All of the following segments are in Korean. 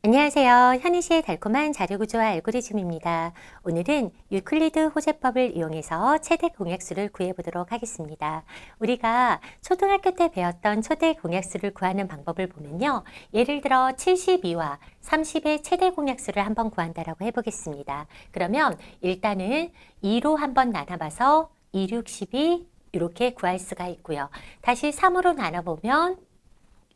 안녕하세요. 현희씨의 달콤한 자료구조화 알고리즘입니다. 오늘은 유클리드 호재법을 이용해서 최대 공약수를 구해보도록 하겠습니다. 우리가 초등학교 때 배웠던 최대 공약수를 구하는 방법을 보면요. 예를 들어 72와 30의 최대 공약수를 한번 구한다라고 해보겠습니다. 그러면 일단은 2로 한번 나눠봐서 2, 6, 12 이렇게 구할 수가 있고요. 다시 3으로 나눠보면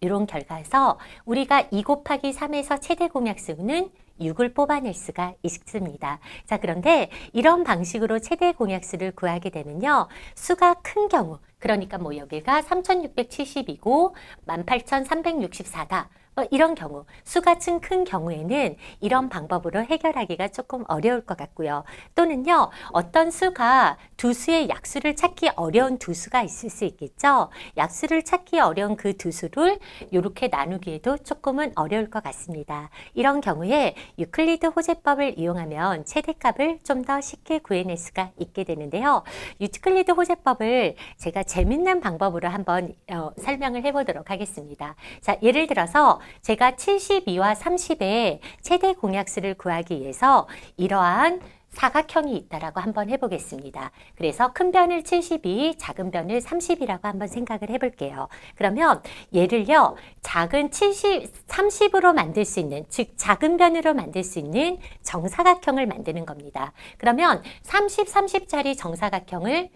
이런 결과에서 우리가 2 곱하기 3에서 최대 공약수는 6을 뽑아낼 수가 있습니다. 자, 그런데 이런 방식으로 최대 공약수를 구하게 되면요. 수가 큰 경우, 그러니까 뭐 여기가 3670이고 18364다. 이런 경우, 수가 큰 경우에는 이런 방법으로 해결하기가 조금 어려울 것 같고요. 또는요, 어떤 수가 두 수의 약수를 찾기 어려운 두 수가 있을 수 있겠죠. 약수를 찾기 어려운 그 두 수를 이렇게 나누기에도 조금은 어려울 것 같습니다. 이런 경우에 유클리드 호재법을 이용하면 최대값을 좀 더 쉽게 구해낼 수가 있게 되는데요. 유클리드 호재법을 제가 재밌는 방법으로 한번 설명을 해보도록 하겠습니다. 자, 예를 들어서 제가 72와 30의 최대 공약수를 구하기 위해서 이러한 사각형이 있다라고 한번 해보겠습니다. 그래서 큰 변을 72, 작은 변을 30이라고 한번 생각을 해볼게요. 그러면 얘를요, 작은 30으로 만들 수 있는, 즉 작은 변으로 만들 수 있는 정사각형을 만드는 겁니다. 그러면 30짜리 정사각형을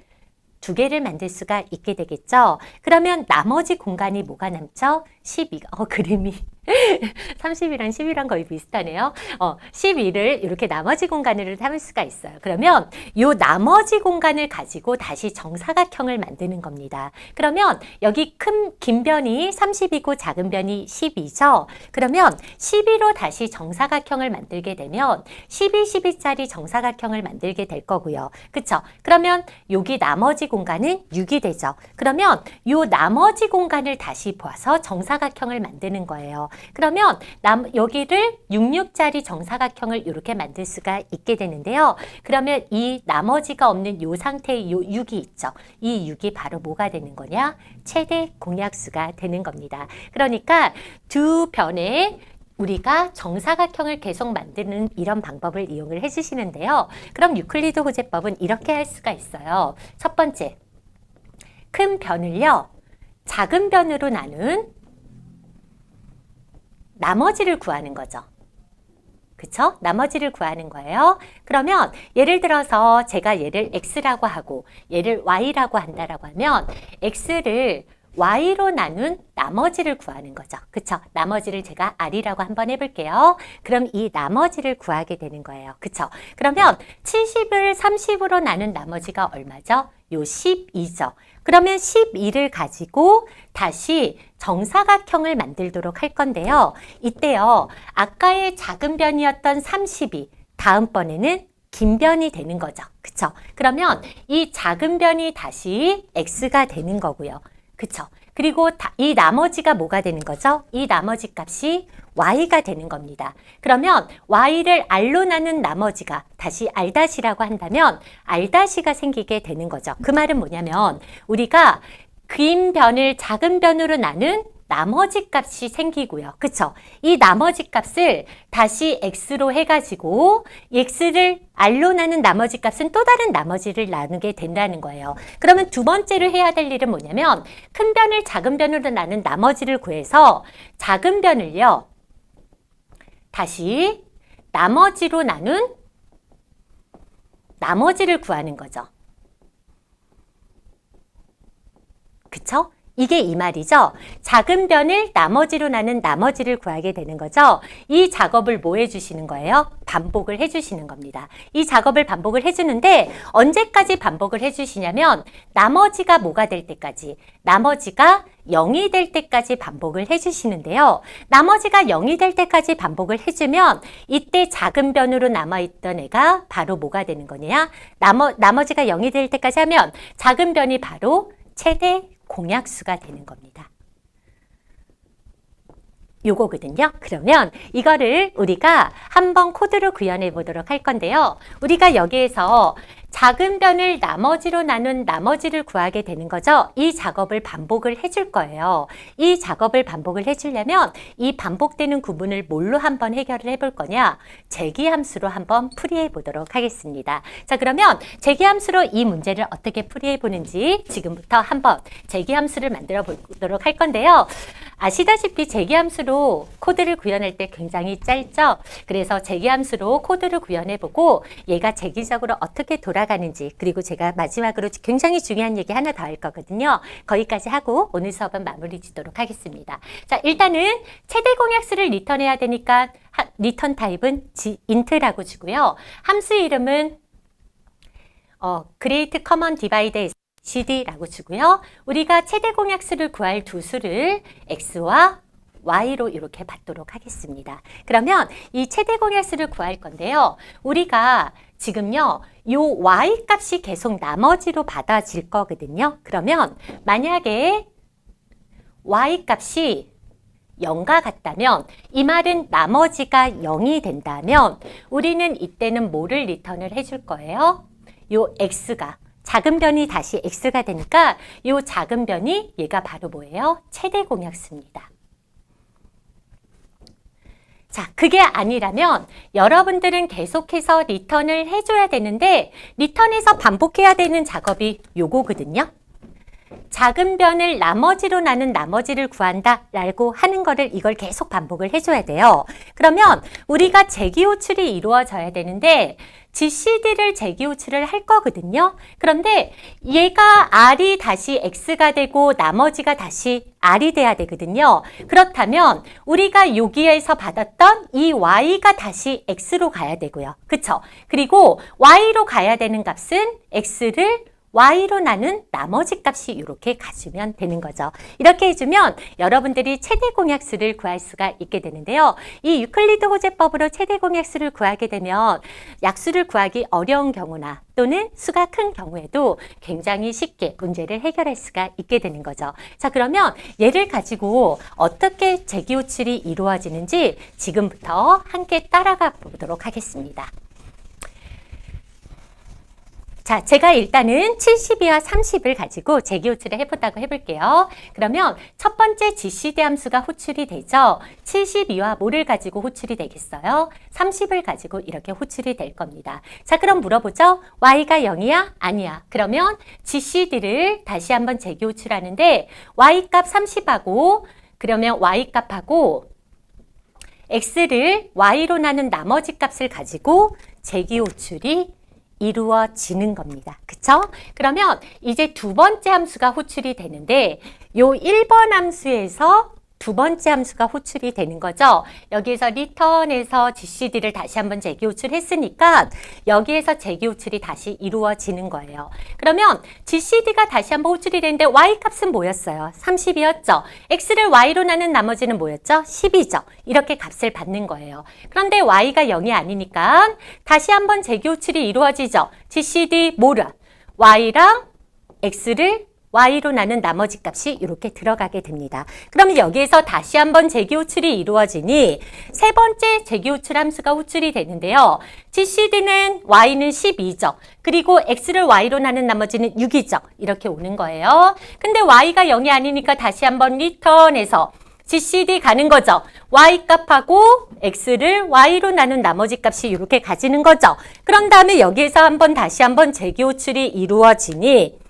두 개를 만들 수가 있게 되겠죠. 그러면 나머지 공간이 뭐가 남죠? 12. 그림이 30이랑 10이랑 거의 비슷하네요. 12를 이렇게 나머지 공간으로 담을 수가 있어요. 그러면 이 나머지 공간을 가지고 다시 정사각형을 만드는 겁니다. 그러면 여기 긴 변이 30이고 작은 변이 12죠. 그러면 12로 다시 정사각형을 만들게 되면 12짜리 정사각형을 만들게 될 거고요. 그쵸? 그러면 여기 나머지 공간은 6이 되죠. 그러면 이 나머지 공간을 다시 보아서 정사각형을 만드는 거예요. 그러면 여기를 66짜리 정사각형을 이렇게 만들 수가 있게 되는데요. 그러면 이 나머지가 없는 이 상태의 이 6이 있죠. 이 6이 바로 뭐가 되는 거냐? 최대 공약수가 되는 겁니다. 그러니까 두 변에 우리가 정사각형을 계속 만드는 이런 방법을 이용을 해주시는데요. 그럼 유클리드 호재법은 이렇게 할 수가 있어요. 첫 번째, 큰 변을요, 작은 변으로 나눈 나머지를 구하는 거죠. 그쵸? 나머지를 구하는 거예요. 그러면 예를 들어서 제가 얘를 x라고 하고 얘를 y라고 한다라고 하면 x를 y로 나눈 나머지를 구하는 거죠. 그쵸? 나머지를 제가 r이라고 한번 해볼게요. 그럼 이 나머지를 구하게 되는 거예요. 그쵸? 그러면 70을 30으로 나눈 나머지가 얼마죠? 요 12죠. 그러면 12를 가지고 다시 정사각형을 만들도록 할 건데요. 이때요, 아까의 작은 변이었던 30이 다음번에는 긴 변이 되는 거죠. 그쵸? 그러면 이 작은 변이 다시 x가 되는 거고요. 그쵸? 그리고 이 나머지가 뭐가 되는 거죠? 이 나머지 값이 y가 되는 겁니다. 그러면 y를 r로 나눈 나머지가 다시 r-라고 한다면 r-가 생기게 되는 거죠. 그 말은 뭐냐면 우리가 긴 변을 작은 변으로 나눈 나머지 값이 생기고요. 그쵸? 이 나머지 값을 다시 x로 해가지고 x를 r로 나눈 나머지 값은 또 다른 나머지를 나누게 된다는 거예요. 그러면 두 번째로 해야 될 일은 뭐냐면 큰 변을 작은 변으로 나눈 나머지를 구해서 작은 변을요, 다시 나머지로 나눈 나머지를 구하는 거죠. 그쵸? 이게 이 말이죠. 작은 변을 나머지로 나눈 나머지를 구하게 되는 거죠. 이 작업을 뭐 해주시는 거예요? 반복을 해주시는 겁니다. 이 작업을 반복을 해주는데 언제까지 반복을 해주시냐면 나머지가 뭐가 될 때까지, 나머지가 0이 될 때까지 반복을 해주시는데요. 나머지가 0이 될 때까지 반복을 해주면 이때 작은 변으로 남아있던 애가 바로 뭐가 되는 거냐? 나머지가 0이 될 때까지 하면 작은 변이 바로 최대 공약수가 되는 겁니다. 요거거든요. 그러면 이거를 우리가 한번 코드로 구현해 보도록 할 건데요. 우리가 여기에서 작은 변을 나머지로 나눈 나머지를 구하게 되는 거죠. 이 작업을 반복을 해줄 거예요. 이 작업을 반복을 해주려면 이 반복되는 구문을 뭘로 한번 해결을 해볼 거냐? 제기함수로 한번 풀이해 보도록 하겠습니다. 자, 그러면 제기함수로 이 문제를 어떻게 풀이해 보는지 지금부터 한번 제기함수를 만들어 보도록 할 건데요. 아시다시피 제기함수로 코드를 구현할 때 굉장히 짧죠? 그래서 제기함수로 코드를 구현해보고 얘가 제기적으로 어떻게 돌아가는지, 그리고 제가 마지막으로 굉장히 중요한 얘기 하나 더 할 거거든요. 거기까지 하고 오늘 수업은 마무리 짓도록 하겠습니다. 자, 일단은 최대 공약수를 리턴해야 되니까 리턴 타입은 int라고 주고요. 함수 이름은 Great Common Divider GD라고 주고요. 우리가 최대 공약수를 구할 두 수를 x와 y로 이렇게 받도록 하겠습니다. 그러면 이 최대 공약수를 구할 건데요. 우리가 지금요, 요 y 값이 계속 나머지로 받아질 거거든요. 그러면 만약에 y 값이 0과 같다면, 이 말은 나머지가 0이 된다면 우리는 이때는 뭐를 리턴을 해줄 거예요? 요 x가 작은 변이 다시 x가 되니까 이 작은 변이 얘가 바로 뭐예요? 최대 공약수입니다. 자, 그게 아니라면 여러분들은 계속해서 리턴을 해줘야 되는데 리턴해서 반복해야 되는 작업이 요거거든요. 작은 변을 나머지로 나눈 나머지를 구한다 라고 하는 거를 이걸 계속 반복을 해줘야 돼요. 그러면 우리가 재기호출이 이루어져야 되는데 GCD를 재기호출을 할 거거든요. 그런데 얘가 R이 다시 X가 되고 나머지가 다시 R이 돼야 되거든요. 그렇다면 우리가 여기에서 받았던 이 Y가 다시 X로 가야 되고요. 그쵸? 그리고 Y로 가야 되는 값은 X를 y로 나눈 나머지 값이 이렇게 가주면 되는 거죠. 이렇게 해주면 여러분들이 최대 공약수를 구할 수가 있게 되는데요. 이 유클리드 호재법으로 최대 공약수를 구하게 되면 약수를 구하기 어려운 경우나 또는 수가 큰 경우에도 굉장히 쉽게 문제를 해결할 수가 있게 되는 거죠. 자, 그러면 얘를 가지고 어떻게 재기호출이 이루어지는지 지금부터 함께 따라가 보도록 하겠습니다. 자, 제가 일단은 72와 30을 가지고 재기호출을 해보다고 해볼게요. 그러면 첫 번째 GCD 함수가 호출이 되죠. 72와 뭐를 가지고 호출이 되겠어요? 30을 가지고 이렇게 호출이 될 겁니다. 자, 그럼 물어보죠. y가 0이야? 아니야. 그러면 GCD를 다시 한번 재기호출하는데 y값 30하고 그러면 y값하고 x를 y로 나눈 나머지 값을 가지고 재기호출이 이루어지는 겁니다. 그쵸? 그러면 이제 두 번째 함수가 호출이 되는데 요 1번 함수에서 두 번째 함수가 호출이 되는 거죠. 여기에서 return에서 GCD를 다시 한번 재기호출했으니까 여기에서 재기호출이 다시 이루어지는 거예요. 그러면 GCD가 다시 한번 호출이 되는데 Y값은 뭐였어요? 30이었죠. X를 Y로 나눈 나머지는 뭐였죠? 10이죠. 이렇게 값을 받는 거예요. 그런데 Y가 0이 아니니까 다시 한번 재기호출이 이루어지죠. GCD 뭐라? Y랑 X를 y로 나눈 나머지 값이 이렇게 들어가게 됩니다. 그러면 여기에서 다시 한번 재기호출이 이루어지니 세 번째 재기호출 함수가 호출이 되는데요. GCD는 y는 12죠. 그리고 x를 y로 나눈 나머지는 6이죠. 이렇게 오는 거예요. 근데 y가 0이 아니니까 다시 한번 return해서 GCD 가는 거죠. y 값하고 x를 y로 나눈 나머지 값이 이렇게 가지는 거죠. 그런 다음에 여기에서 다시 한번 재기호출이 이루어지니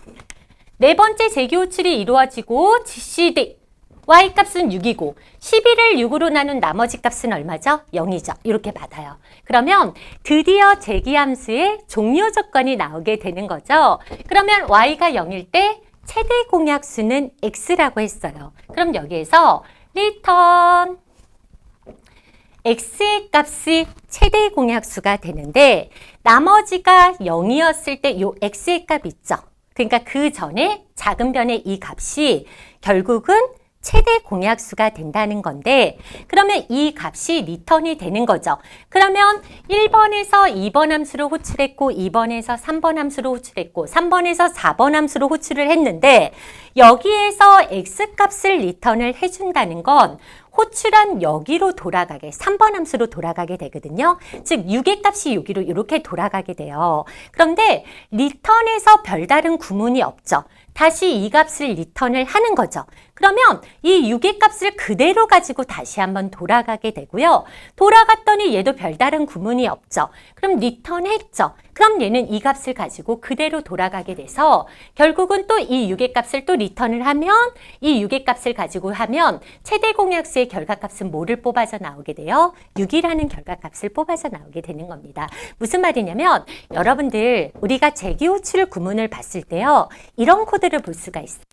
네 번째 재기호출이 이루어지고 GCD Y값은 6이고 11을 6으로 나눈 나머지 값은 얼마죠? 0이죠. 이렇게 받아요. 그러면 드디어 재기함수의 종료 조건이 나오게 되는 거죠. 그러면 Y가 0일 때 최대 공약수는 X라고 했어요. 그럼 여기에서 return X의 값이 최대 공약수가 되는데 나머지가 0이었을 때 이 X의 값 있죠. 그러니까 그 전에 작은 변의 이 값이 결국은 최대 공약수가 된다는 건데 그러면 이 값이 리턴이 되는 거죠. 그러면 1번에서 2번 함수로 호출했고 2번에서 3번 함수로 호출했고 3번에서 4번 함수로 호출을 했는데 여기에서 x값을 리턴을 해준다는 건 호출한 여기로 돌아가게 3번 함수로 돌아가게 되거든요. 즉 유계값이 여기로 이렇게 돌아가게 돼요. 그런데 리턴에서 별다른 구문이 없죠. 다시 이 값을 리턴을 하는 거죠. 그러면 이 유계값을 그대로 가지고 다시 한번 돌아가게 되고요. 돌아갔더니 얘도 별다른 구문이 없죠. 그럼 리턴했죠. 그럼 얘는 이 값을 가지고 그대로 돌아가게 돼서 결국은 또 이 유계값을 또 리턴을 하면 이 유계값을 가지고 하면 최대 공약수의 결과값은 뭐를 뽑아서 나오게 돼요? 6이라는 결과값을 뽑아서 나오게 되는 겁니다. 무슨 말이냐면 여러분들 우리가 재기호출 구문을 봤을 때요. 이런 코드를 볼 수가 있어요.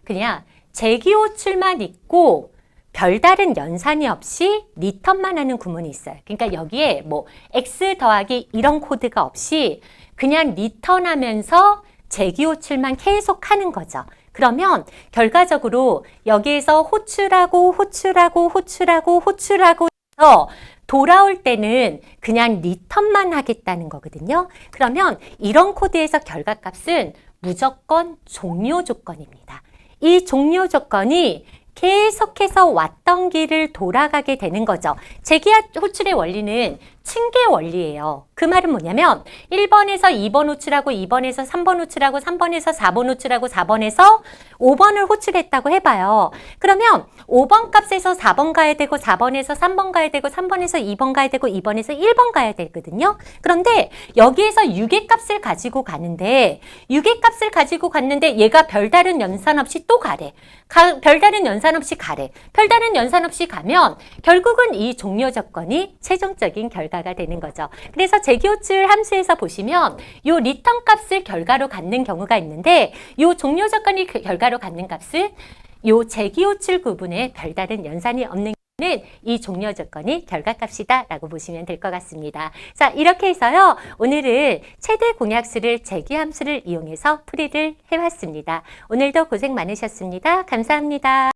그냥 재기호출만 있고 별다른 연산이 없이 리턴만 하는 구문이 있어요. 그러니까 여기에 뭐 x 더하기 이런 코드가 없이 그냥 리턴하면서 재기호출만 계속 하는 거죠. 그러면 결과적으로 여기에서 호출하고 해서 돌아올 때는 그냥 리턴만 하겠다는 거거든요. 그러면 이런 코드에서 결과값은 무조건 종료 조건입니다. 이 종료 조건이 계속해서 왔던 길을 돌아가게 되는 거죠. 재기호출의 원리는 층계 원리예요. 그 말은 뭐냐면 1번에서 2번 호출하고 2번에서 3번 호출하고 3번에서 4번 호출하고 4번에서 5번을 호출했다고 해봐요. 그러면 5번 값에서 4번 가야 되고 4번에서 3번 가야 되고 3번에서 2번 가야 되고 2번에서 1번 가야 되거든요. 그런데 여기에서 유계값을 가지고 가는데 얘가 별다른 연산 없이 또 가래. 별다른 연산 없이 가래. 별다른 연산 없이 가면 결국은 이 종료 조건이 최종적인 결과가 되는 거죠. 그래서 재기호출 함수에서 보시면 요 리턴 값을 결과로 갖는 경우가 있는데 요 종료 조건이 결과로 갖는 값은 요 재기호출 구분에 별다른 연산이 없는 는 이 종료 조건이 결과값이다 라고 보시면 될 것 같습니다. 자, 이렇게 해서요. 오늘은 최대 공약수를 재기함수를 이용해서 풀이를 해왔습니다. 오늘도 고생 많으셨습니다. 감사합니다.